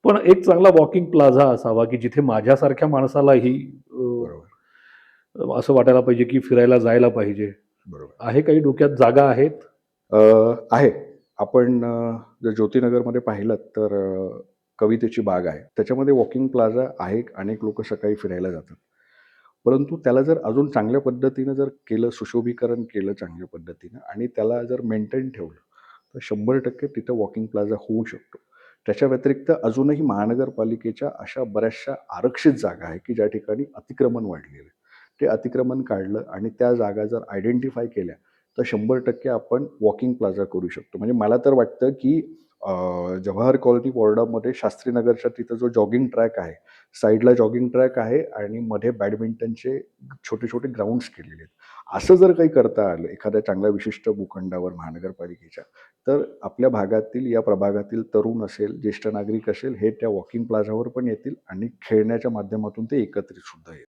पण एक चांगला वॉकिंग प्लाझा असावा, की जिथे माझ्यासारख्या माणसालाही बरोबर, असं वाटायला पाहिजे, की फिरायला जायला पाहिजे. बरोबर. आहे काही डोक्यात जागा आहेत? अ, आहे. आपण जर ज्योतिनगरमध्ये पाहिलत तर कवितेची बाग आहे. त्याच्यामध्ये वॉकिंग प्लाझा आहे. अनेक लोकं सकाळी फिरायला जातात. परंतु त्याला जर अजून चांगल्या पद्धतीनं जर केलं, सुशोभीकरण केलं चांगल्या पद्धतीनं आणि त्याला जर मेंटेन ठेवलं, तर 100% तिथं वॉकिंग प्लाझा होऊ शकतो. त्याच्या व्यतिरिक्त अजूनही महानगरपालिकेच्या अशा बऱ्याचशा आरक्षित जागा आहेत, की ज्या ठिकाणी अतिक्रमण वाढलेलं आहे. ते अतिक्रमण काढलं आणि त्या जागा जर आयडेंटिफाय केल्या, तर 100% आपण वॉकिंग प्लाझा करू शकतो. म्हणजे मला तर वाटतं, की जवाहर कॉलनी वॉर्डामध्ये शास्त्रीनगरच्या तिथं जो जॉगिंग ट्रॅक आहे, साईडला जॉगिंग ट्रॅक आहे आणि मध्ये बॅडमिंटनचे छोटे-छोटे ग्राउंड्स केलेले आहेत. असं जर काही करता आलं एखाद्या चांगल्या विशिष्ट भूखंडावर महानगरपालिकेच्या, तर आपल्या भागातील, या प्रभागातील तरुण असेल, ज्येष्ठ नागरिक असेल, हे त्या वॉकिंग प्लाझावर पण येतील आणि खेळण्याच्या माध्यमातून ते एकत्रित सुद्धा येतील.